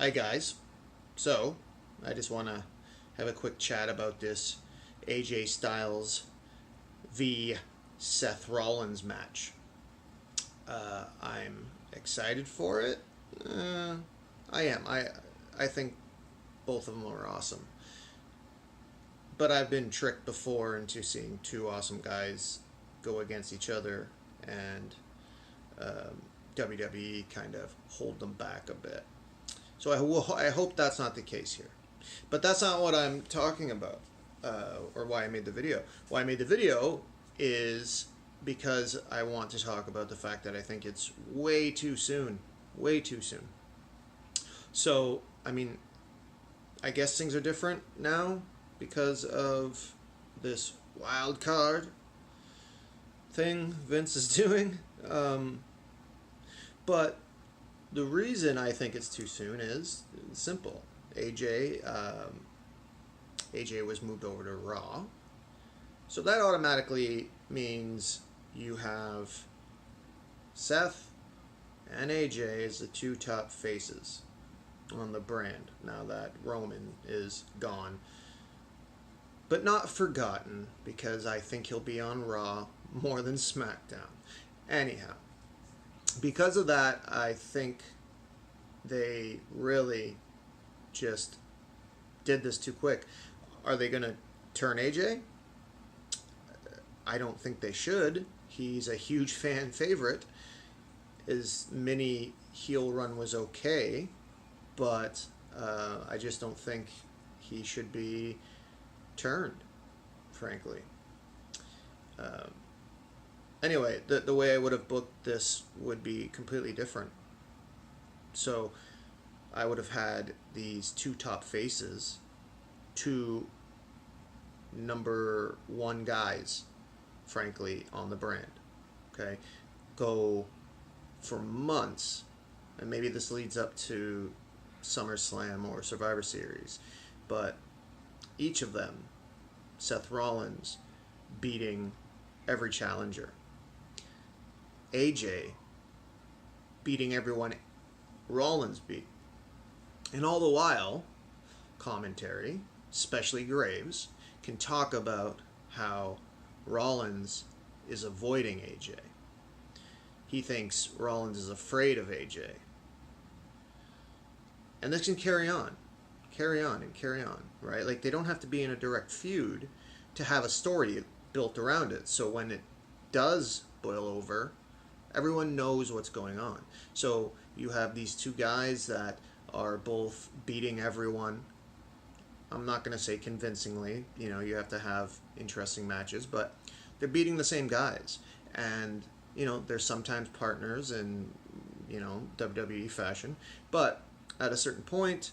Hi guys. So, I just want to have a quick chat about this AJ Styles v Seth Rollins match. I'm excited for it. I am. I think both of them are awesome. But I've been tricked before into seeing two awesome guys go against each other, and WWE kind of hold them back a bit. So I hope that's not the case here. But that's not what I'm talking about, or why I made the video. Why I made the video is because I want to talk about the fact that I think it's way too soon. Way too soon. So, I mean, I guess things are different now because of this wild card thing Vince is doing. But the reason I think it's too soon is simple. AJ was moved over to Raw. So that automatically means you have Seth and AJ as the two top faces on the brand now that Roman is gone. But not forgotten, because I think he'll be on Raw more than SmackDown. Anyhow, because of that, I think they really just did this too quick. Are they going to turn AJ? I don't think they should. He's a huge fan favorite. His mini heel run was okay, but I just don't think he should be turned, frankly. Anyway, the way I would have booked this would be completely different. So I would have had these two top faces, two number one guys, frankly, on the brand. Okay? Go for months, and maybe this leads up to SummerSlam or Survivor Series, but each of them, Seth Rollins beating every challenger, AJ beating everyone Rollins beat, and all the while, commentary, especially Graves, can talk about how Rollins is avoiding AJ. He thinks Rollins is afraid of AJ. And this can carry on, right? Like, they don't have to be in a direct feud to have a story built around it. So when it does boil over, everyone knows what's going on. So you have these two guys that are both beating everyone. I'm not going to say convincingly. You have to have interesting matches, but they're beating the same guys. And, they're sometimes partners in, WWE fashion. But at a certain point,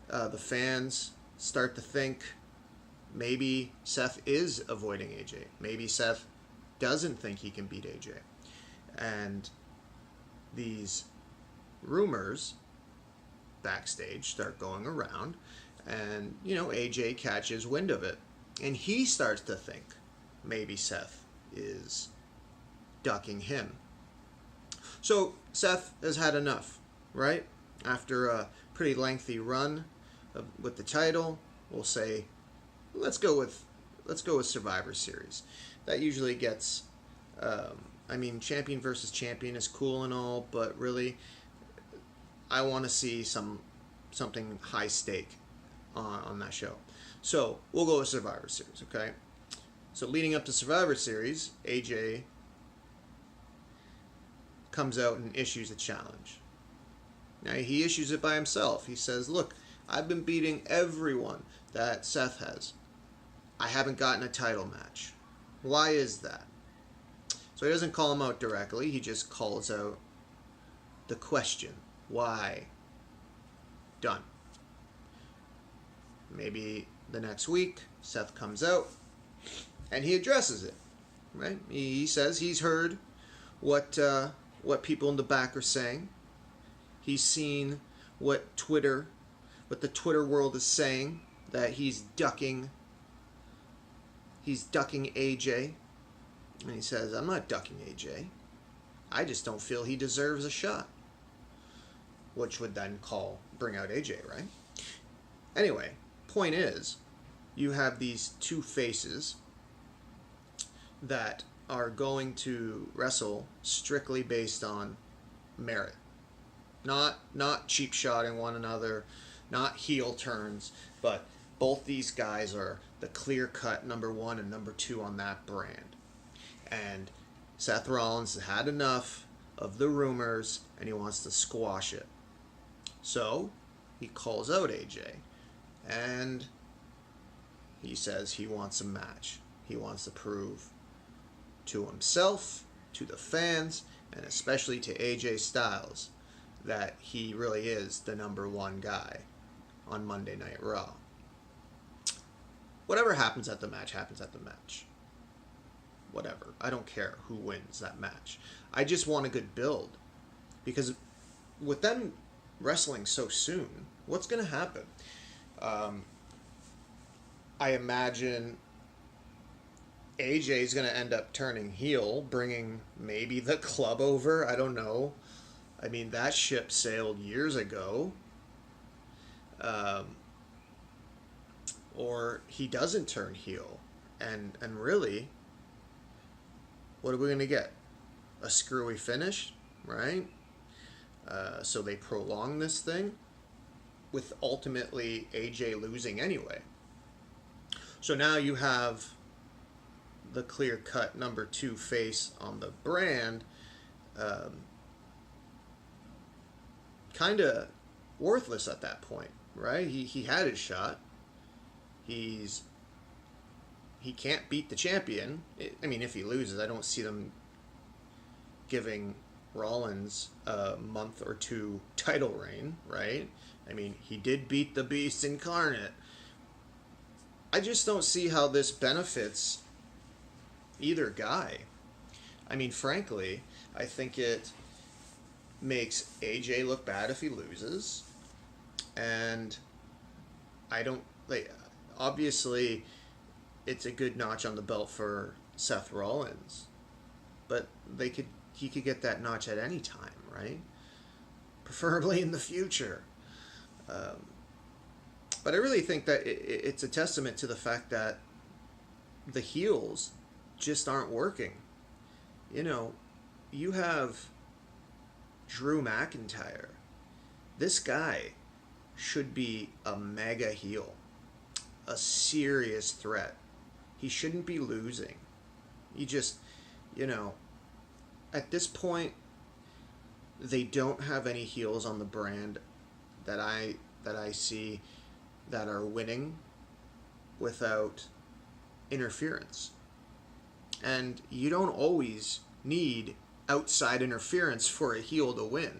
the fans start to think maybe Seth is avoiding AJ. Maybe Seth doesn't think he can beat AJ. And these rumors backstage start going around, and AJ catches wind of it, and he starts to think maybe Seth is ducking him. So Seth has had enough, right? After a pretty lengthy run with the title, we'll say let's go with Survivor Series. That usually gets champion versus champion is cool and all, but really I want to see something high stake on that show. So we'll go with Survivor Series, okay? So leading up to Survivor Series, AJ comes out and issues a challenge. Now, he issues it by himself. He says, look, I've been beating everyone that Seth has. I haven't gotten a title match. Why is that? So he doesn't call him out directly. He just calls out the question. Why? Done. Maybe the next week, Seth comes out and he addresses it. Right? He says he's heard what people in the back are saying. He's seen what the Twitter world is saying, that he's ducking AJ. And he says, I'm not ducking AJ. I just don't feel he deserves a shot. Which would then call bring out AJ, right? Anyway, point is, you have these two faces that are going to wrestle strictly based on merit. Not cheap shotting one another, not heel turns, but both these guys are the clear-cut number one and number two on that brand. And Seth Rollins has had enough of the rumors, and he wants to squash it. So he calls out AJ, and he says he wants a match. He wants to prove to himself, to the fans, and especially to AJ Styles that he really is the number one guy on Monday Night Raw. Whatever happens at the match, happens at the match. Whatever. I don't care who wins that match. I just want a good build. Because with them wrestling so soon, what's going to happen? I imagine AJ is going to end up turning heel, bringing maybe the club over. I don't know. I mean, that ship sailed years ago. Or he doesn't turn heel. And really, what are we going to get? A screwy finish, right? So they prolong this thing with ultimately AJ losing anyway. So now you have the clear-cut number two face on the brand, kind of worthless at that point, right? He had his shot. He can't beat the champion. I mean, if he loses, I don't see them giving Rollins a month or two title reign, right? I mean, he did beat the Beast Incarnate. I just don't see how this benefits either guy. I mean, frankly, I think it makes AJ look bad if he loses. And I don't... obviously, it's a good notch on the belt for Seth Rollins. But he could get that notch at any time, right? Preferably in the future. But I really think that it's a testament to the fact that the heels just aren't working. You know, you have Drew McIntyre. This guy should be a mega heel. A serious threat. He shouldn't be losing. He just, at this point, they don't have any heels on the brand that I see that are winning without interference. And you don't always need outside interference for a heel to win.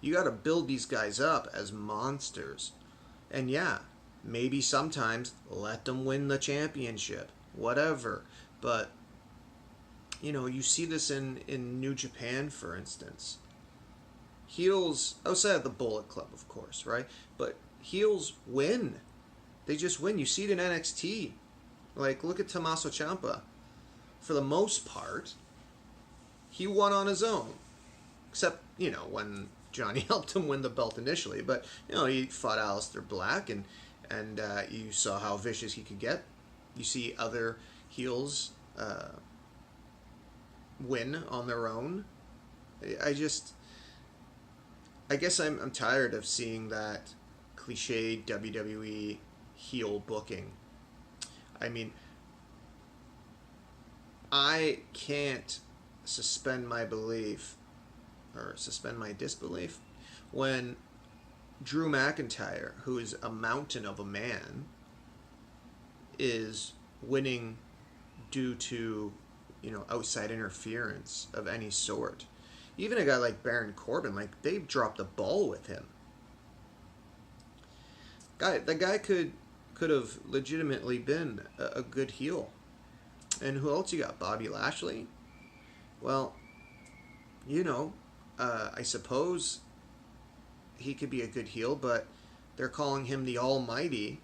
You got to build these guys up as monsters. And yeah, maybe sometimes let them win the championship, whatever. But, you see this in New Japan, for instance. Heels, outside of the Bullet Club, of course, right? But heels win. They just win. You see it in NXT. Like, look at Tommaso Ciampa. For the most part, he won on his own. Except, when Johnny helped him win the belt initially. But, he fought Aleister Black, and you saw how vicious he could get. You see other heels win on their own. I guess I'm tired of seeing that cliche WWE heel booking. I mean, I can't suspend my belief or suspend my disbelief when Drew McIntyre, who is a mountain of a man, is winning due to, outside interference of any sort. Even a guy like Baron Corbin, they've dropped the ball with him. The guy could have legitimately been a good heel. And who else you got? Bobby Lashley? Well, I suppose he could be a good heel, but they're calling him the Almighty,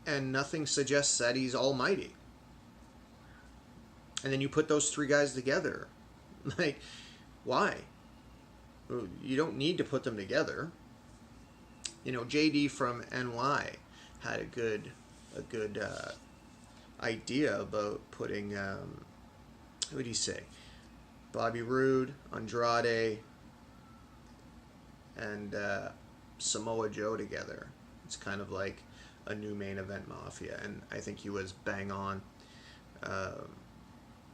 and nothing suggests that he's almighty. And then you put those three guys together. Why? You don't need to put them together. JD from NY had a good idea about putting what do you say, Bobby Roode, Andrade, and Samoa Joe together. It's kind of like a new main event Mafia, and I think he was bang on.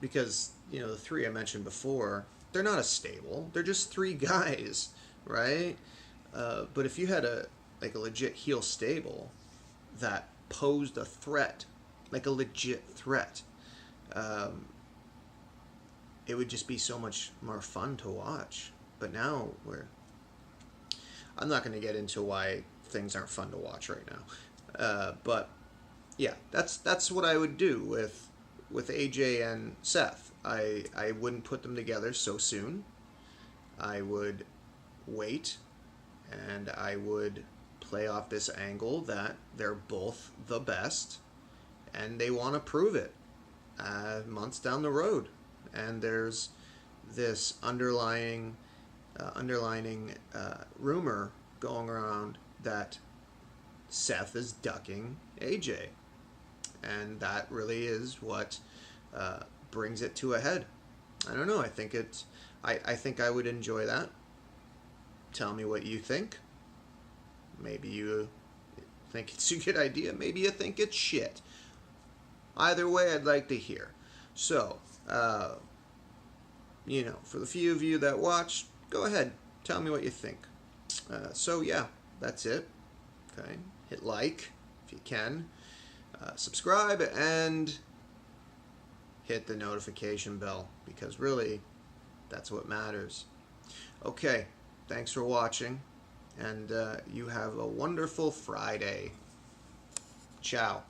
Because the three I mentioned before, they're not a stable. They're just three guys, right? But if you had a legit heel stable that posed a threat, like a legit threat, it would just be so much more fun to watch. But now I'm not going to get into why things aren't fun to watch right now. But yeah, that's what I would do with AJ and Seth. I wouldn't put them together so soon. I would wait, and I would play off this angle that they're both the best, and they want to prove it months down the road. And there's this underlining rumor going around that Seth is ducking AJ, and that really is what brings it to a head. I don't know. I think I would enjoy that. Tell me what you think. Maybe you think it's a good idea. Maybe you think it's shit. Either way, I'd like to hear. So, for the few of you that watch, go ahead. Tell me what you think. So, yeah, that's it. Okay. Hit like if you can. Subscribe and hit the notification bell, because really, that's what matters. Okay. Thanks for watching, and you have a wonderful Friday. Ciao.